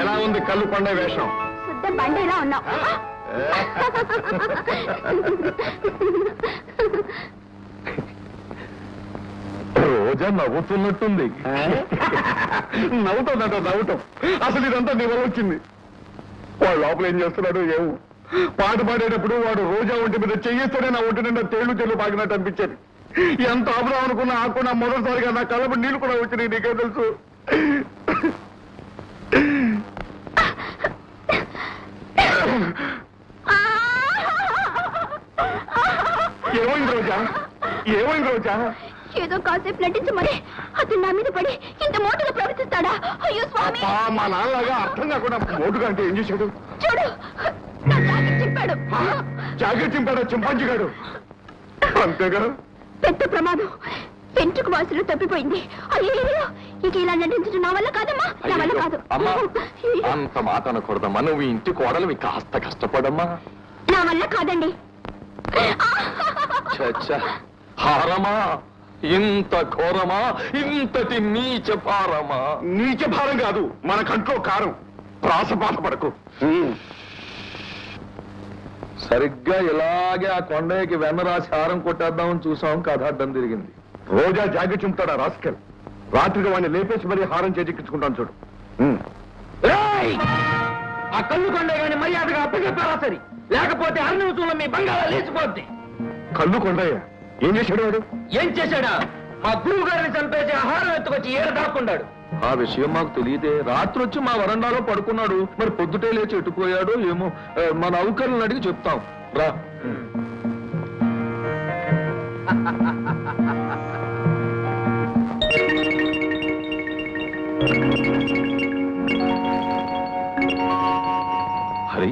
ఎలా ఉంది కళ్ళు కొండ వేషం? శుద్ధ బండేలా ఉన్నావు. రోజా నవ్వుతున్నట్టుంది. నవ్వుతాం. అసలు ఇదంతా నీ వల్ల వచ్చింది. వాడు లోపల ఏం చేస్తున్నాడు ఏమో. పాట పాడేటప్పుడు వాడు రోజా ఒంటి మీద చెయ్యిస్తూనే నా ఒంటి నిండా తేళ్లు పాకినట్టు అనిపించేది. ఎంత ఆపుదాం అనుకున్నా ఆకున్నా మొదటిసారిగా నా కళ్ళపు నీళ్లు కూడా వచ్చినాయి. నీకే తెలుసు. ఏమైంది రోజా? ఏదో కాసేపు నటించి మరి అతను నా మీద పడి ఇంత మోటుగా ప్రవర్తిస్తాడా? అయ్యో స్వామి! మా నాన్నలాగా అర్థం కాకుండా మోటుగా అంటే ఏం చేశాడు? చూడు, నా జాకెట్ చింపాడు. జాకెట్ చింపాడా? చింపాంజిగాడు అంతేగా. పెద్ద ప్రమాదం. వెంట్రుకు వాసులు తప్పిపోయింది. అయ్యో, ఇక ఇలా నటించడం నా వల్ల కాదమ్మా, నా వల్ల కాదు. అంత మాట అనకూడదమ్మా. నువ్వు ఇంటి కోడలు కాస్త కష్టపడమ్మా. నా వల్ల కాదండి. హారమా, ఇంత ఘోరమా, ఇంతటి నీచ భారమా? నీచ భారం కాదు, మన కంట్లో కారం. ప్రాసపాత పడకు. సరిగ్గా ఇలాగే ఆ కొండయ్యకి వెన్న రాసి హారం కొట్టేద్దామని చూసాం. కథ అడ్డం తిరిగింది. రోజా జాగి చుంటాడా రాస్కెల్. రాత్రిగా వాడిని లేపేసి మరీ హారం చేజిక్కించుకుంటాను చూడు. ఆ కళ్ళు కొండయ్య గాని మర్యాదగా అప్పచెప్పారా సరి, లేకపోతే అర నిమిషంలో మీ బంగాళా లేచిపోద్ది. కళ్ళు కొండయ్య ఏం చేశాడు వాడు? ఏం చేశాడా? మా గురువు గారిని చంపేసి ఆహారం ఎత్తుకొచ్చి ఏడ దాక్కుండాడు. ఆ విషయం మాకు తెలియదే. రాత్రి వచ్చి మా వరండాలో పడుకున్నాడు. మరి పొద్దుటే లేచి ఎట్టుపోయాడు ఏమో. మన నౌకర్లను అడిగి చెప్తాం రా. హరి,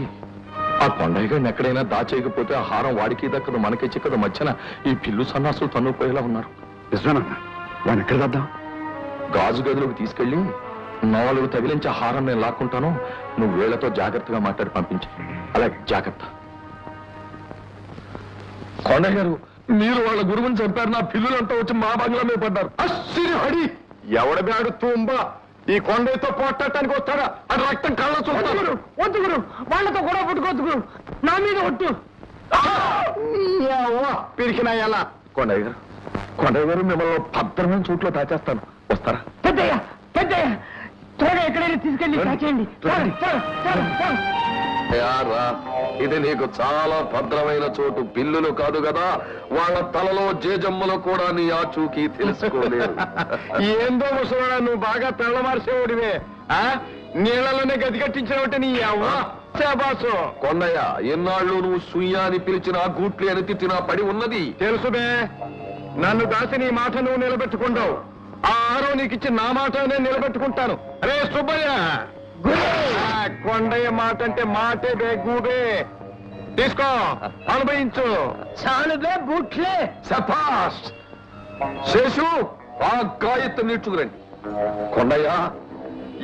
ఆ కొండయ్య గారిని ఎక్కడైనా దాచేయకపోతే ఆ హారం వాడికి దక్కదు, మనకి చిక్కదు. మధ్యన ఈ పిల్లు సన్నాసులు తన్నుపోయేలా ఉన్నారు. నిజమేనా? వాడిని ఎక్కడ దాద్దాం? గాజు గదిలోకి తీసుకెళ్లి 4 తగిలించి ఆ హారం నేను లాక్కుంటాను. నువ్వు వీళ్లతో జాగ్రత్తగా మాట్లాడి పంపించి. అలాగే, జాగ్రత్త. కొండయ్య గారు, మీరు వాళ్ళ గురువుని చంపారు. నా పిల్లులంతా వచ్చి మా బంగ్లా మీద పడ్డారు. అశ్విని హడి, ఎవడబేడు తుంబా ఈ కొండతో పోట్లాడటానికి వస్తాడా? అది రక్తం కళ్ళ చూస్తారు. వద్దు గురు, వాళ్ళతో కూడా పుట్టుకోవద్దు గురు, నా మీద ఒట్టు. పిరికినా ఎలా? కొండయ్య గారు మిమ్మల్ని భద్రమైన చోట్లో దాచేస్తాను. వస్తారా? పెద్దయ్య త్వరగా ఎక్కడైనా తీసుకెళ్ళి దాచేయండి. ఇది నీకు చాలా భద్రమైన చోటు. పిల్లులు కాదు కదా, వాళ్ళ తలలో జేజమ్ములు కూడా నీ ఆచూకీ తెలుసుకోలేదు. ఏందో ముసలా, నువ్వు బాగా తెల్లమార్చేవాడివే. నీళ్లలోనే గది కట్టించినట్టే నీ అవ్వాసు. కొండయ్య, ఎన్నాళ్ళు నువ్వు సుయ్యాని పిలిచిన గూట్లి అని తిట్టినా పడి ఉన్నది తెలుసుమే. నన్ను దాసి నీ మాట నువ్వు నిలబెట్టుకుంటావు. ఆ ఆరో నీకిచ్చి నా మాట నేను నిలబెట్టుకుంటాను. అరే సుబ్బయ్య, కొండయ్య మాట అంటే మాటే బే గూబే. తీసుకో, అనుభవించు. చాలుబే బూట్లే. సపాష్. శేషు, ఆ గాయత్రి నేర్చుకురండి. కొండయ్య,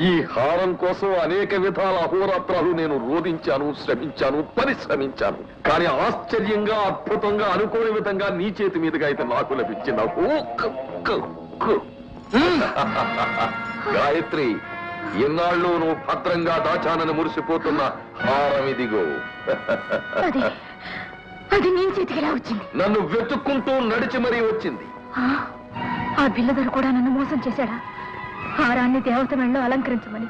ఈ హారం కోసం అనేక విధాల అహోరాత్రాలు నేను రోధించాను, శ్రమించాను, పరిశ్రమించాను. కానీ ఆశ్చర్యంగా, అద్భుతంగా, అనుకోని విధంగా నీ చేతి మీదుగా అయితే నాకు లభించింది. గాయత్రి, ఎన్నాళ్ళు నువ్వు భద్రంగా దాచానని మురిసిపోతున్న హారం ఇదిగో. అది నేను చేతికి ఎలా వచ్చింది? నన్ను వెతుక్కుంటూ నడిచి మరీ వచ్చింది. ఆ బిల్లదరు కూడా నన్ను మోసం చేశాడా? హారాన్ని దేవత మెళ్ళలో అలంకరించమని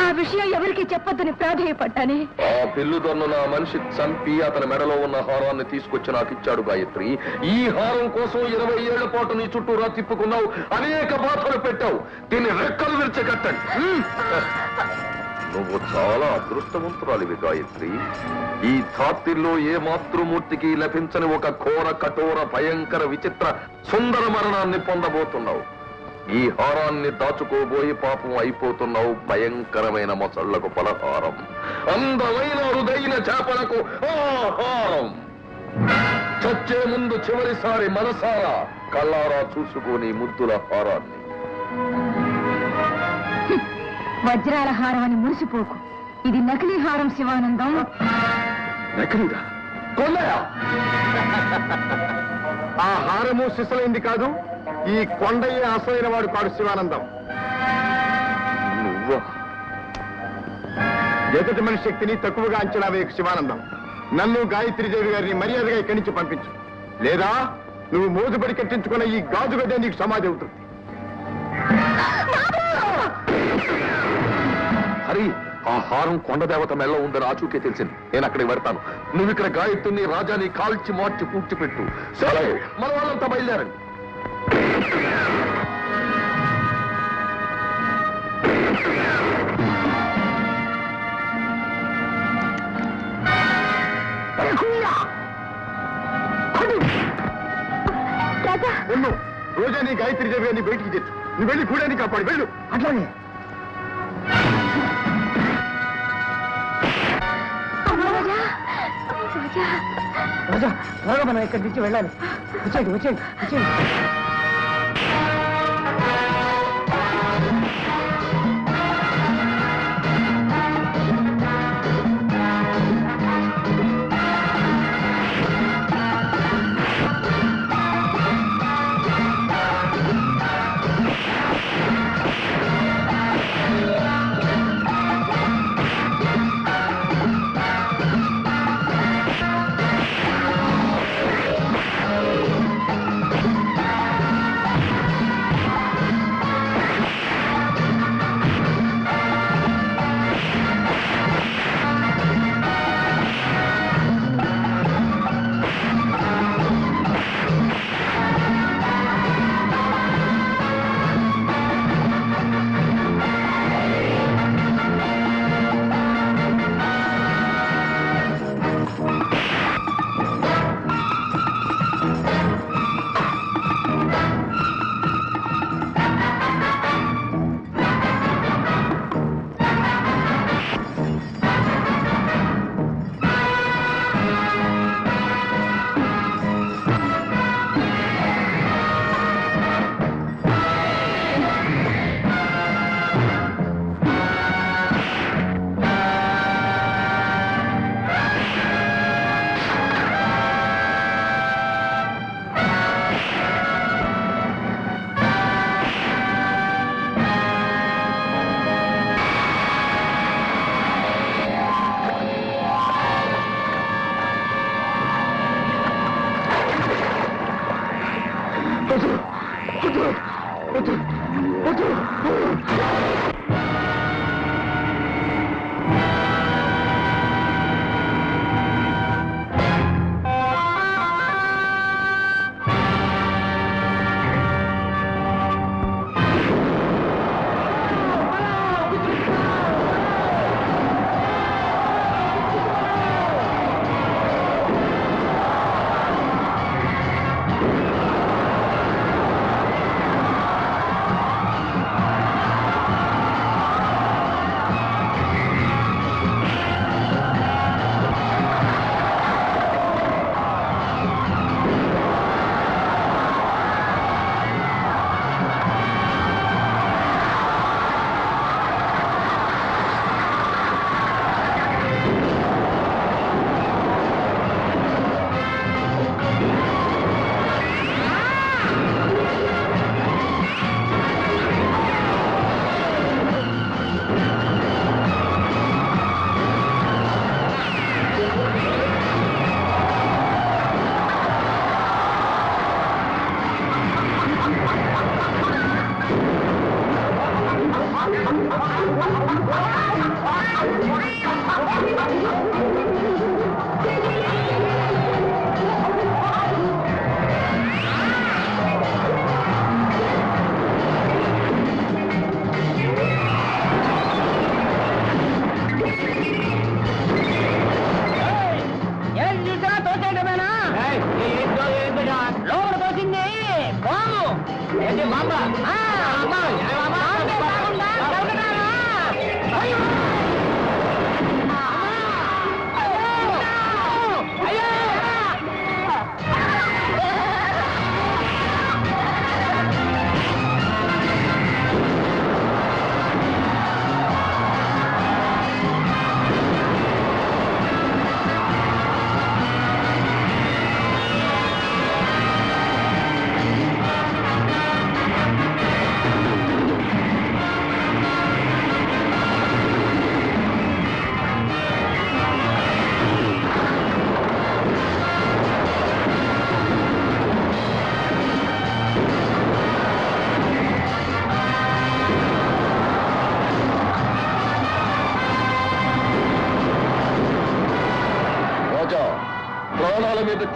ఆ విషయం ఎవరికి చెప్పొద్దని ప్రాధేయపడ్డానే. ఆ పిల్లుదన్ను నా మనిషి చంపి అతని మెడలో ఉన్న హారాన్ని తీసుకొచ్చి నాకు ఇచ్చాడు. గాయత్రి, ఈ హారం కోసం 20 ఏళ్ల పాటు నీ చుట్టూరా తిప్పుకున్నావు, అనేక బాధలు పెట్టావు. దీన్ని రెక్కలు విరిచగట్టండి. నువ్వు చాలా అదృష్టవంతురాలివి గాయత్రి. ఈ ధాత్రిలో ఏ మాతృమూర్తికి లభించని ఒక ఘోర, కఠోర, భయంకర, విచిత్ర, సుందర మరణాన్ని పొందబోతున్నావు. ఈ హారాన్ని దాచుకోబోయి పాపం అయిపోతున్నావు. భయంకరమైన మొసళ్లకు పలహారం, అందమైన అరుదైన చేపలకు ఆహారం. చచ్చే ముందు చివరిసారి మనసారా కళ్ళారా చూసుకొని ముద్దుల హారాన్ని. వజ్రాల హారం అని మురిసిపోకు. ఇది నకిలీ హారం శివానందం. నకిలీదా? కొండయ్య, ఆ హారము సిసలైంది కాదు. ఈ కొండయ్య అసలైన వాడు కాడు శివానందం. నువ్వు నువ్వా? ఎదుటి మనిషి శక్తిని తక్కువగా అంచనా వేయకు శివానందం. నన్ను గాయత్రీదేవి గారిని మర్యాదగా ఇక్కడి నుంచి పంపించు, లేదా నువ్వు మోజుపడి కట్టించుకున్న ఈ గాజు గదే నీకు సమాధి అవుతుంది. హరి, ఆ హారం కొండదేవత మెల్ల ఉందని ఆచూకే తెలిసింది. నేను అక్కడికి వెళ్తాను. నువ్వు ఇక్కడ గాయత్రిని రాజాని కాల్చి మార్చి పూడ్చిపెట్టు. సరే, మన వాళ్ళంతా బయలుదేరండి. వెళ్ళు, రోజాని గాయత్రీదేవి గారిని బయటికి తెచ్చు. నువ్వు వెళ్ళి కూడాని కాపాడు. వెళ్ళు. అట్లానే రాజా, త్వరగా మనం ఇక్కడి నుంచి వెళ్ళాలి. వచ్చేయండి వచ్చేయండి వచ్చేయండి.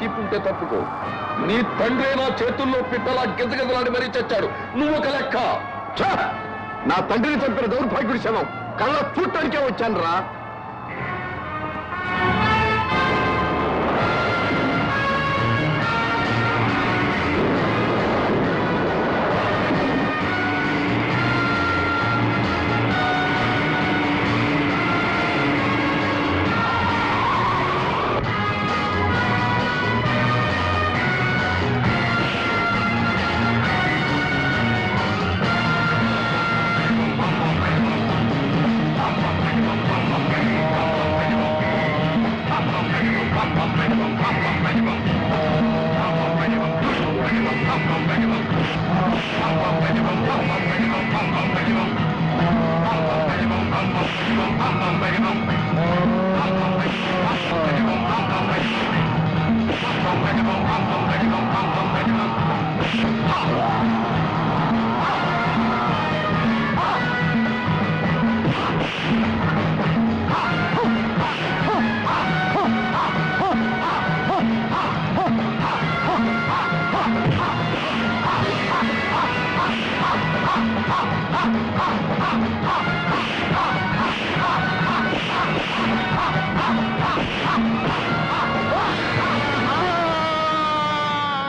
తీపుంటే తప్పుకో. నీ తండ్రి నా చేతుల్లో పిట్టలా గిజగిజలాడి మరీ చచ్చాడు. నువ్వు ఒక లెక్క. ఛ! నా తండ్రిని చంపిన దౌర్భాగ్యుడి శవం కళ్ళ చూడటానికే వచ్చాను రా.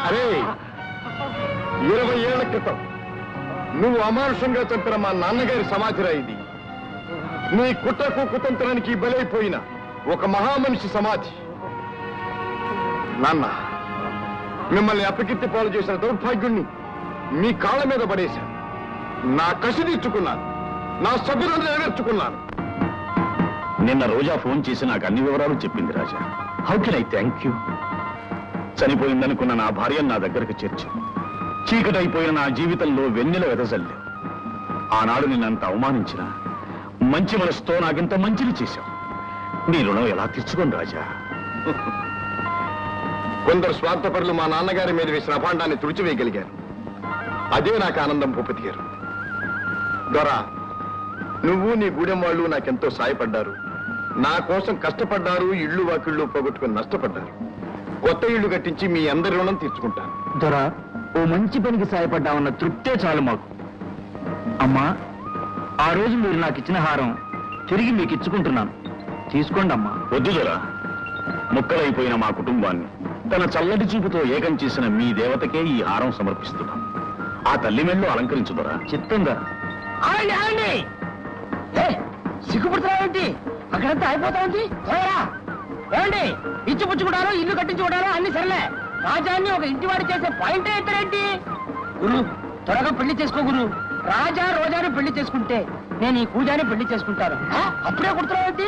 అరే 20 ఏళ్ల క్రితం నువ్వు అమానుషంగా చంపిన మా నాన్నగారి సమాధిరా ఇది. నీ కుట్రకు కుతంత్రానికి బలైపోయిన ఒక మహామనిషి సమాధి. నాన్న, మిమ్మల్ని అపకీర్తి పాలు చేసిన దౌర్భాగ్యుణ్ణి మీ కాళ్ళ మీద పడేశాను. నా కసి తీర్చుకున్నాను, నా సభ్యులను నెరవేర్చుకున్నాను. నిన్న రోజా ఫోన్ చేసి నాకు అన్ని వివరాలు చెప్పింది Raja. How can I thank you? చనిపోయిందనుకున్న నా భార్యను నా దగ్గరకు చేర్చు. చీకటైపోయిన నా జీవితంలో వెన్నెల వెదజల్లావు. ఆనాడు నిన్నంత అవమానించిన మంచి మనసుతో నాకింత మంచిని చేశావు. నీ రుణం ఎలా తీర్చుకోను రాజా? కొందరు స్వార్థపరులు మా నాన్నగారి మీద వేసిన అభాండాన్ని తుడిచివేయగలిగారు. అదే నాకు ఆనందం భూపతి గారు. దొరా, నువ్వు నీ గూడెం వాళ్ళు నాకెంతో సాయపడ్డారు. నా కోసం కష్టపడ్డారు. ఇళ్ళు వాకిళ్ళు పోగొట్టుకుని నష్టపడ్డారు. కొత్త ఇళ్ళు కట్టించి మీ అందరి రుణం తీర్చుకుంటాను. దొరా, ఓ మంచి పనికి సాయపడ్డామన్న తృప్తే చాలు మాకు. అమ్మా, ఆ రోజు మీరు నాకు ఇచ్చిన హారం తిరిగి మీకు ఇచ్చుకుంటున్నాను. తీసుకోండి అమ్మా. వద్దు దొరా. ముక్కలైపోయిన మా కుటుంబాన్ని తన చల్లటి చూపుతో ఏకం చేసిన మీ దేవతకే ఈ హారం సమర్పిస్తున్నాం. ఆ తల్లి మెళ్ళు అలంకరించు దొరా. చిత్తంగా సిగ్గుపడుతున్నావేంటి? అక్కడంతా అయిపోతా ఉంది. ఏమండి, ఇచ్చిపుచ్చుకుంటారో ఇల్లు కట్టించుకుంటారో అన్ని సరేలే. రాజాన్ని ఒక ఇంటివాడు చేసే పాయింటే ఎత్తారేంటి? గురు, త్వరగా పెళ్లి చేసుకో గురు. రాజా రోజాని పెళ్లి చేసుకుంటే నేను ఈ పూజాని పెళ్లి చేసుకుంటాను. అప్పుడే కుడుతున్నావేంటి?